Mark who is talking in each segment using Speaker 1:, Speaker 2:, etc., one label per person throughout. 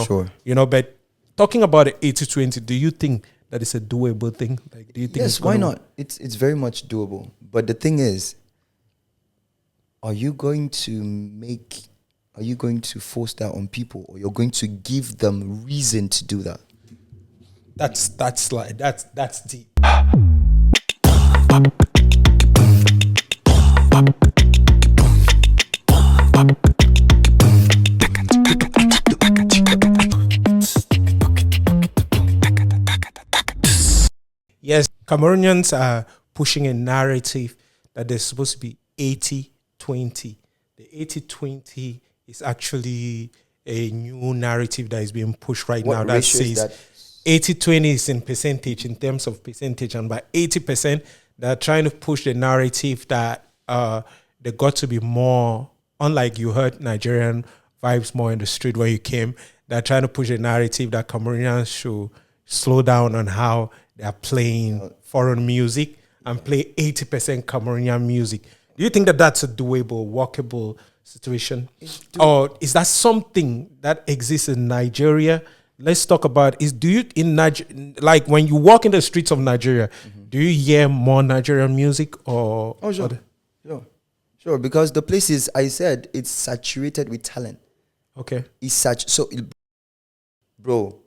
Speaker 1: Sure.
Speaker 2: But talking about the 80-20, do you think that is a doable thing? Like, do you think?
Speaker 1: Yes, why not? It's very much doable. But the thing is, are you going to force that on people, or you're going to give them reason to do that?
Speaker 2: That's deep. Yes, Cameroonians are pushing a narrative that there's supposed to be 80-20. The 80-20 is actually a new narrative that is being pushed right now that says 80-20 is in percentage, in terms of percentage, and by 80%, they're trying to push the narrative that they got to be more, unlike you heard Nigerian vibes more in the street where you came, they're trying to push a narrative that Cameroonians should slow down on how they are playing foreign music and play 80% Cameroonian music. Do you think that that's a doable, workable situation? Or is that something that exists in Nigeria? Let's talk about, like when you walk in the streets of Nigeria, do you hear more Nigerian music or?
Speaker 1: Oh, sure. Sure, because the place is, I said, it's saturated with talent.
Speaker 2: Okay.
Speaker 1: Bro,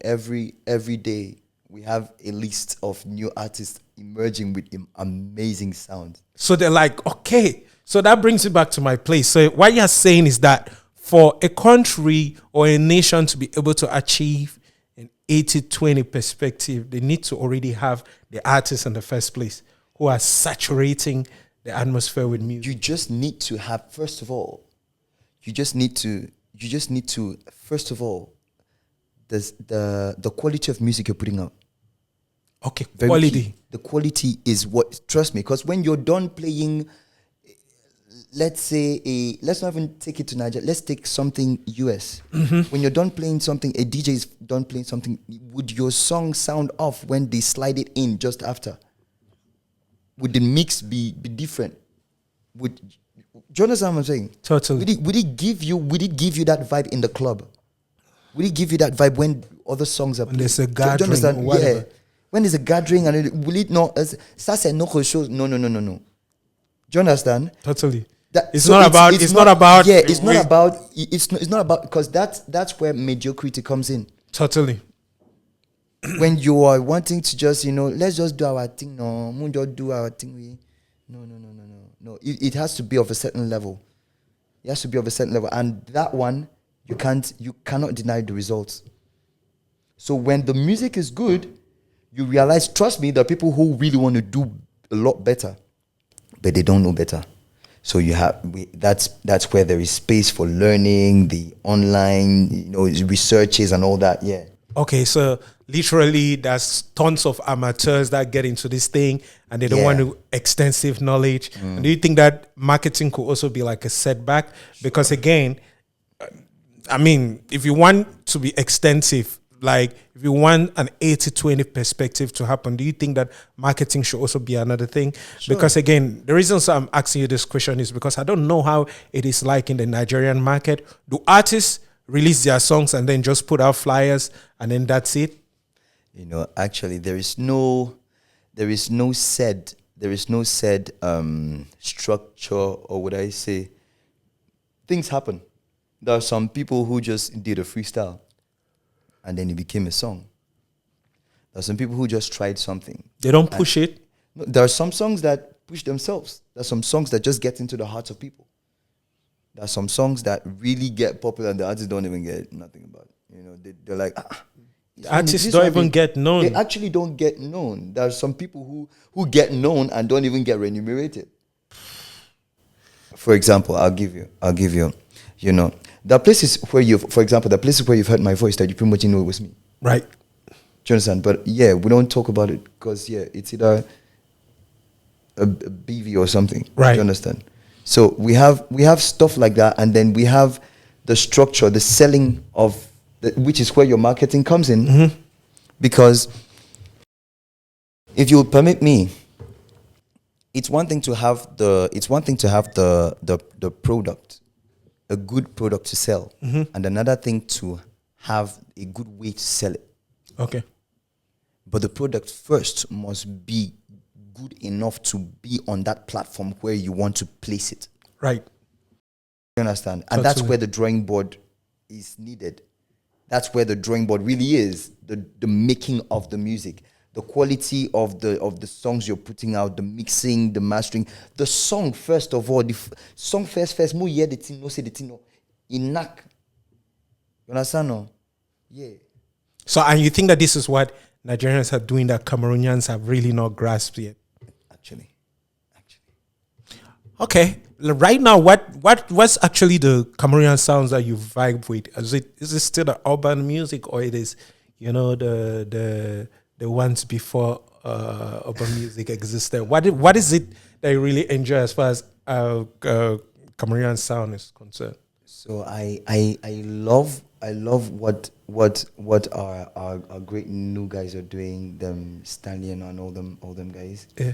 Speaker 1: every day we have a list of new artists emerging with amazing sounds.
Speaker 2: So they're like, okay. So that brings it back to my place. So what you're saying is that for a country or a nation to be able to achieve an 80-20 perspective, they need to already have the artists in the first place who are saturating the atmosphere with music.
Speaker 1: You just need to have, first of all, the quality of music you're putting out.
Speaker 2: Okay,
Speaker 1: Very
Speaker 2: quality.
Speaker 1: key. The quality is what, trust me, because when you're done playing, let's not even take it to Nigeria, let's take something US. When you're done playing something, a DJ is done playing something, would your song sound off when they slide it in just after? Would the mix be different? Do you understand what I'm saying?
Speaker 2: Totally.
Speaker 1: Would it give you that vibe in the club? Would it give you that vibe when other songs are playing?
Speaker 2: When there's a gathering or whatever.
Speaker 1: Yeah. When there's a gathering, and will it not? Ça c'est notre chose. No. Do you understand?
Speaker 2: Totally. It's not about
Speaker 1: because that's where mediocrity comes in.
Speaker 2: Totally.
Speaker 1: When you are wanting to just, let's just do our thing. No, we'll just do our thing. No. It has to be of a certain level. It has to be of a certain level, and that one you cannot deny the results. So when the music is good, you realize, trust me, there are people who really want to do a lot better, but they don't know better. So that's where there is space for learning, the online, researches and all that. Yeah.
Speaker 2: Okay, so literally there's tons of amateurs that get into this thing and they don't want extensive knowledge. And do you think that marketing could also be like a setback? Because again, I mean, if you want to be extensive, like if you want an 80-20 perspective to happen, do you think that marketing should also be another thing? Sure. Because again, the reason I'm asking you this question is because I don't know how it is like in the Nigerian market. Do artists release their songs and then just put out flyers and then that's it?
Speaker 1: Actually there is no said structure, or would I say, things happen. There are some people who just did a freestyle and then it became a song. There are some people who just tried something.
Speaker 2: They don't push it?
Speaker 1: No, there are some songs that push themselves. There are some songs that just get into the hearts of people. There are some songs that really get popular and the artists don't even get nothing about it. They're like,
Speaker 2: the artists don't even get known.
Speaker 1: They actually don't get known. There are some people who get known and don't even get remunerated. For example, I'll give you, there are places where you've heard my voice that you pretty much know it was me.
Speaker 2: Right.
Speaker 1: Do you understand? But yeah, we don't talk about it because it's either a BV or something.
Speaker 2: Right.
Speaker 1: Do you understand? So we have stuff like that, and then we have the structure, the selling of, which is where your marketing comes in. Because if you'll permit me, it's one thing to have the product. a good product to sell, and another thing to have a good way to sell it.
Speaker 2: Okay.
Speaker 1: But the product first must be good enough to be on that platform where you want to place it.
Speaker 2: Right.
Speaker 1: You understand? And that's where the drawing board is needed. That's where the drawing board really is, the making of the music, the quality of the songs you're putting out, the mixing, the mastering, the song first of all, song first, mo hear the thing, no say the thing, no, inak. You understand? No? Yeah.
Speaker 2: So, and you think that this is what Nigerians are doing that Cameroonians have really not grasped yet?
Speaker 1: Actually.
Speaker 2: Okay. Right now, what's actually the Cameroonian sounds that you vibe with? Is it still the urban music, or it is, the ones before urban music existed? What is it that you really enjoy as far as Cameroonian sound is concerned?
Speaker 1: So I love what our great new guys are doing, them Stanley and all them guys.
Speaker 2: Yeah.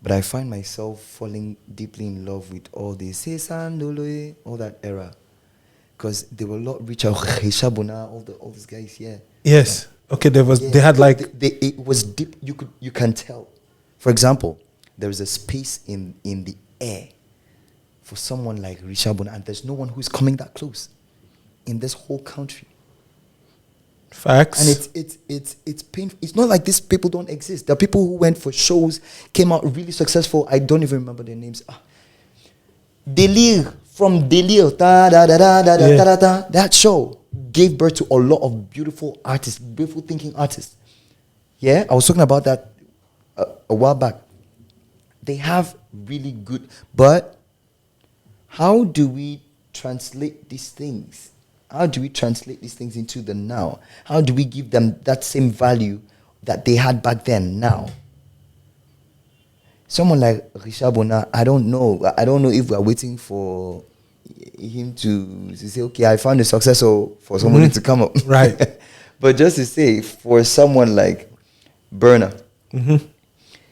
Speaker 1: But I find myself falling deeply in love with all this, all that era, because they were a lot richer. All these guys, yeah.
Speaker 2: Yes. Okay. They had like
Speaker 1: it was deep. You can tell. For example, there is a space in the air for someone like Rishabuna, and there's no one who's coming that close in this whole country.
Speaker 2: Facts.
Speaker 1: And it's painful. It's not like these people don't exist. There are people who went for shows, came out really successful. I don't even remember their names. Delir from Delir. That show gave birth to a lot of beautiful artists, beautiful thinking artists. Yeah, I was talking about that a while back. They have really good, but how do we translate these things? How do we translate these things into the now? How do we give them that same value that they had back then now? Someone like Richard Bona, I don't know if we're waiting for him to say, okay, I found a successor for somebody to come up.
Speaker 2: Right.
Speaker 1: But just to say, for someone like Burner,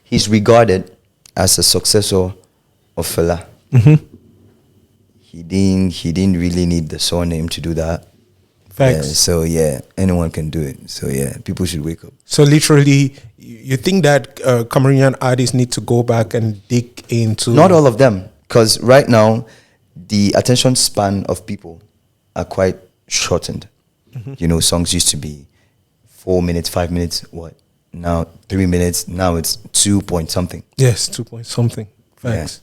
Speaker 1: he's regarded as a successor of Fela. He didn't really need the surname to do that.
Speaker 2: Facts.
Speaker 1: So yeah, anyone can do it. So yeah, people should wake up.
Speaker 2: So literally, you think that Cameroonian artists need to go back and dig into...
Speaker 1: Not all of them, because right now, the attention span of people are quite shortened. Songs used to be 4 minutes, 5 minutes, what? Now 3 minutes, now it's 2 point something.
Speaker 2: Yes, 2 point something. Facts.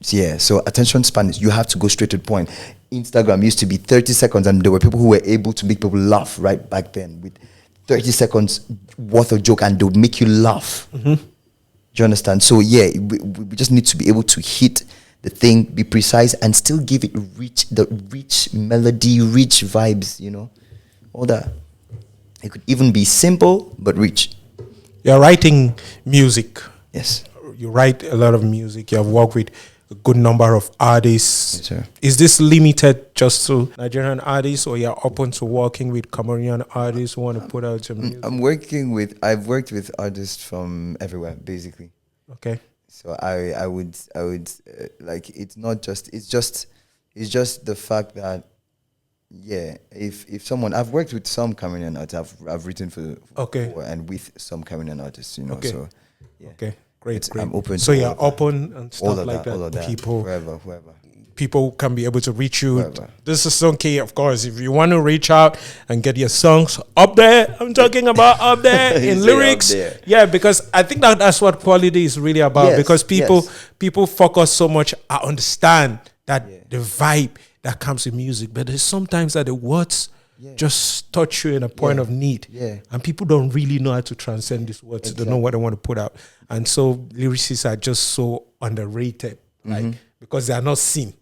Speaker 1: Yeah, so attention span is you have to go straight to the point. Instagram used to be 30 seconds, and there were people who were able to make people laugh right back then with 30 seconds worth of joke, and they would make you laugh. Do you understand? So yeah, we just need to be able to hit the thing, be precise, and still give it rich melody, rich vibes, all that. It could even be simple but rich.
Speaker 2: You're writing music.
Speaker 1: Yes.
Speaker 2: You write a lot of music. You have worked with a good number of artists.
Speaker 1: Yes, sir.
Speaker 2: Is this limited just to Nigerian artists, or you're open to working with Cameroonian artists who want to put out your music?
Speaker 1: I've worked with artists from everywhere, basically.
Speaker 2: Okay.
Speaker 1: So I would like, it's not just, it's just the fact that, yeah, if someone, I've worked with some Cameroonian artists, I've written for and with some Cameroonian artists,
Speaker 2: Okay.
Speaker 1: So yeah.
Speaker 2: Okay. Great.
Speaker 1: I'm open.
Speaker 2: So
Speaker 1: to
Speaker 2: you're open and stuff like that.
Speaker 1: All of that.
Speaker 2: People,
Speaker 1: whoever.
Speaker 2: People can be able to reach you.
Speaker 1: Whoever.
Speaker 2: This is Sunkey, of course. If you want to reach out and get your songs up there, I'm talking about up there in lyrics.
Speaker 1: There.
Speaker 2: Yeah, because I think that's what quality is really about.
Speaker 1: Yes,
Speaker 2: because people focus so much. I understand that the vibe that comes with music, but there's sometimes that the words just touch you in a point of need.
Speaker 1: Yeah.
Speaker 2: And people don't really know how to transcend these words.
Speaker 1: Exactly.
Speaker 2: They don't know what they want to put out. And so lyricists are just so underrated, like, because they are not seen.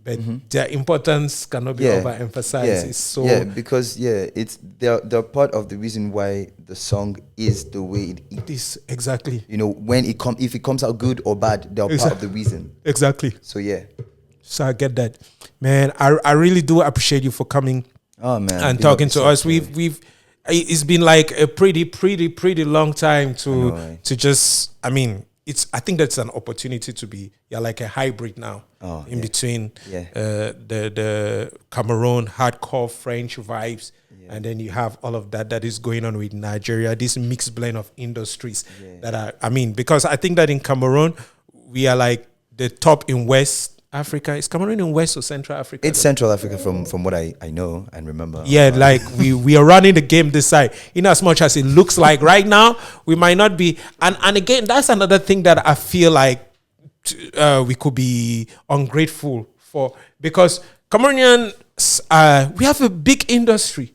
Speaker 2: But their importance cannot be overemphasized.
Speaker 1: Yeah.
Speaker 2: It's so
Speaker 1: because it's they're part of the reason why the song is the way it is.
Speaker 2: it is exactly.
Speaker 1: When if it comes out good or bad, they're part of the reason.
Speaker 2: Exactly.
Speaker 1: So yeah.
Speaker 2: So I get that. Man, I really do appreciate you for coming and talking to us. It's been like a pretty long time to just, I think that's an opportunity to be like a hybrid now between the Cameroon hardcore French vibes, and then you have all of that is going on with Nigeria, this mixed blend of industries that are, I mean, because I think that in Cameroon we are like the top in West Africa. Is Cameroon in West or Central Africa?
Speaker 1: It's Central Africa from what I know and remember.
Speaker 2: Yeah, like we are running the game this side. In as much as it looks like right now, we might not be. And again, that's another thing that I feel like we could be ungrateful for, because Cameroonians, we have a big industry.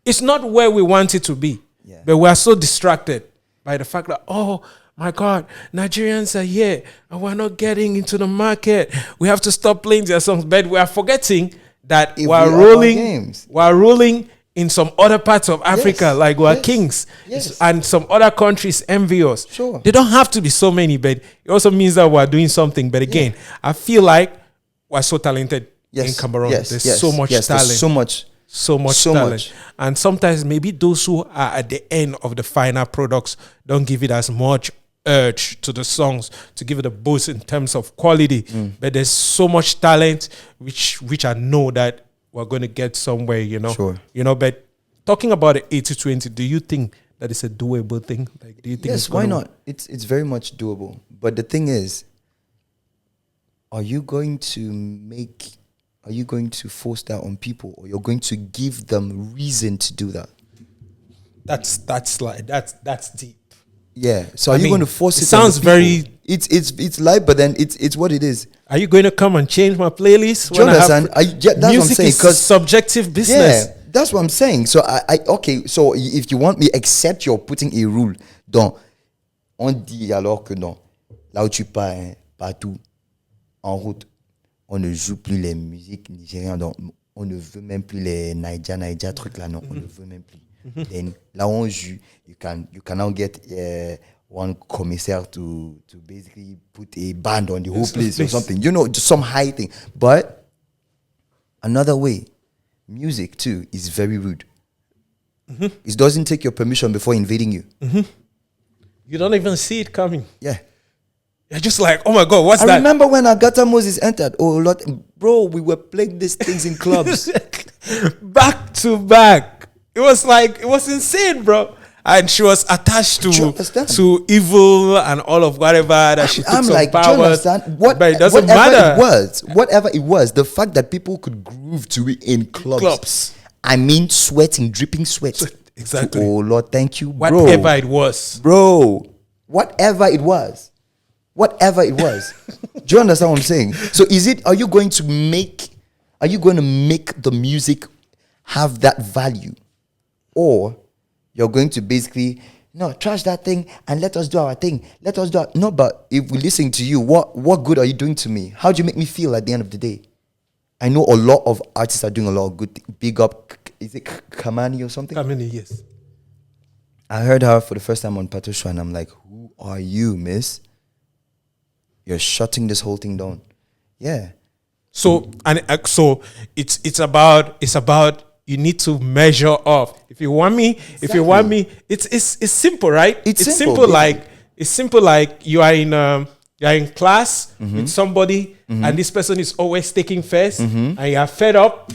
Speaker 2: It's not where we want it to be, but we are so distracted by the fact that, oh my God, Nigerians are here and we're not getting into the market. We have to stop playing their songs. But we are forgetting that we're ruling in some other parts of Africa, like we're kings. Yes. And some other countries envy us.
Speaker 1: Sure.
Speaker 2: They don't have to be so many, but it also means that we're doing something. But again, I feel like we're so talented in Cameroon. There's so much talent. There's so much talent. And sometimes maybe those who are at the end of the final products don't give it as much urge to the songs to give it a boost in terms of quality, but there's so much talent which I know that we're going to get somewhere, but talking about the 80-20, do you think that is a doable thing? Like, do you think
Speaker 1: yes, why not? It's very much doable, but the thing is, are you going to force that on people, or you're going to give them reason to do that? That's deep. Yeah. So are you going to force it?
Speaker 2: Sounds very.
Speaker 1: It's live, but then it's what it is.
Speaker 2: Are you going to come and change my playlist?
Speaker 1: Do you understand? That's what I'm saying.
Speaker 2: Because subjective business.
Speaker 1: Yeah, that's what I'm saying. So okay. So if you want me, except you're putting a rule, donc on dit alors que non, là où tu pars, partout en route, on ne joue plus les musiques nigériennes, donc on ne veut même plus les Naija trucs là, non, on ne veut même plus. Then là on joue, you cannot get one commissaire to basically put a band on the whole place or something, just some high thing. But another way, music too is very rude. It doesn't take your permission before invading you.
Speaker 2: You don't even see it coming.
Speaker 1: Yeah.
Speaker 2: You're just like, oh my God, what's that?
Speaker 1: I remember when Agatha Moses entered. Oh Lord, bro, we were playing these things in clubs.
Speaker 2: Back to back. It was insane, bro. And she was attached to evil and all of whatever that she took some power. Do you understand?
Speaker 1: But it doesn't matter. Whatever it was, the fact that people could groove to it in clubs. I mean, sweating, dripping sweat.
Speaker 2: Exactly.
Speaker 1: Oh Lord, thank you, bro.
Speaker 2: Whatever it was.
Speaker 1: Bro, whatever it was. Do you understand what I'm saying? So are you going to make the music have that value? Or you're going to basically, no, trash that thing and let us do our thing. No, but if we listen to you, what good are you doing to me? How do you make me feel at the end of the day? I know a lot of artists are doing a lot of good things. Big up, is it Kamani or something?
Speaker 2: Kamani, yes.
Speaker 1: I heard her for the first time on Patoranking, and I'm like, who are you, miss? You're shutting this whole thing down. Yeah.
Speaker 2: So it's about you need to measure up. If you want me, it's simple, right? It's simple. Like you are in class with somebody, and this person is always taking first, and you are fed up.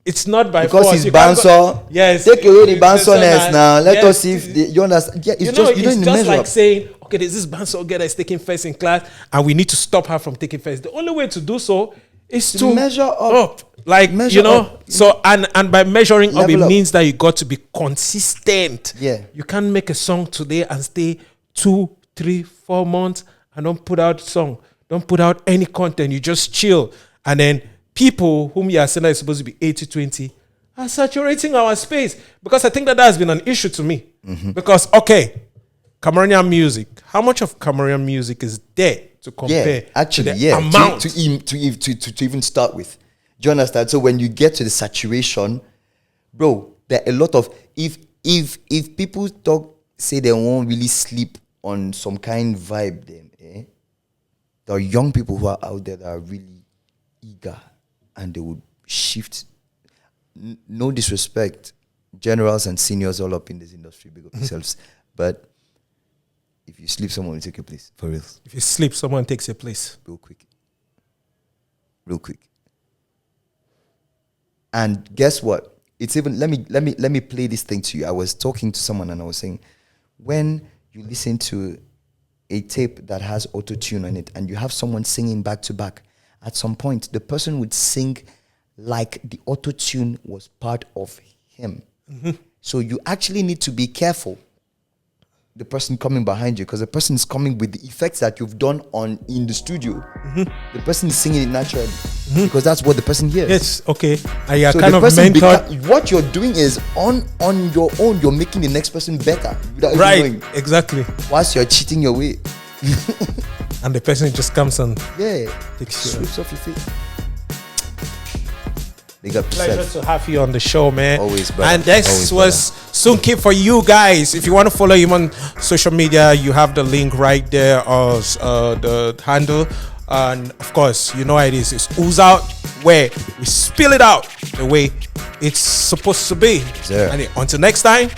Speaker 2: It's not by
Speaker 1: because
Speaker 2: force.
Speaker 1: He's bouncer.
Speaker 2: Yes.
Speaker 1: Take away the bouncerness now. Let us see if you understand. Yeah,
Speaker 2: it's just like saying, okay, there's this bouncer girl that's taking first in class, and we need to stop her from taking first. The only way to do so is to
Speaker 1: measure up.
Speaker 2: Like, measure up. So and by measuring up, it means that you got to be consistent.
Speaker 1: Yeah.
Speaker 2: You can't make a song today and stay 2, 3, 4 months and don't put out song. Don't put out any content. You just chill. And then people whom you are saying is supposed to be 80-20 are saturating our space. Because I think that has been an issue to me. Because, okay, Cameroonian music, how much of Cameroonian music is there to compare to the amount?
Speaker 1: To even start with. Do you understand? So when you get to the saturation, bro, there are a lot of if people say they won't really sleep on some kind vibe, then there are young people who are out there that are really eager and they would shift. No disrespect, generals and seniors all up in this industry, big up yourselves, but If you sleep, someone will take your place. For real.
Speaker 2: If you sleep, someone takes your place.
Speaker 1: Real quick. And guess what? It's even let me play this thing to you. I was talking to someone and I was saying, when you listen to a tape that has auto-tune on it and you have someone singing back to back, at some point the person would sing like the auto-tune was part of him. So you actually need to be careful, the person coming behind you, because the person is coming with the effects that you've done in the studio. The person is singing it naturally because that's what the person hears.
Speaker 2: Yes, okay. And you're
Speaker 1: So
Speaker 2: kind
Speaker 1: the
Speaker 2: of
Speaker 1: person
Speaker 2: mentored.
Speaker 1: what you're doing is on your own, you're making the next person better without even
Speaker 2: Right,
Speaker 1: knowing,
Speaker 2: exactly.
Speaker 1: whilst you're cheating your way.
Speaker 2: And the person just comes and
Speaker 1: Yeah,
Speaker 2: takes you.
Speaker 1: sweeps off your feet. Big up
Speaker 2: Pleasure
Speaker 1: yourself.
Speaker 2: to have you on the show, man.
Speaker 1: Always, brother.
Speaker 2: And this
Speaker 1: Always,
Speaker 2: was Sunkey for you guys. If you want to follow him on social media, you have the link right there, or the handle. And of course, you know how it is. It's Ooze Out, where we spill it out the way it's supposed to be.
Speaker 1: Sir.
Speaker 2: And until next time.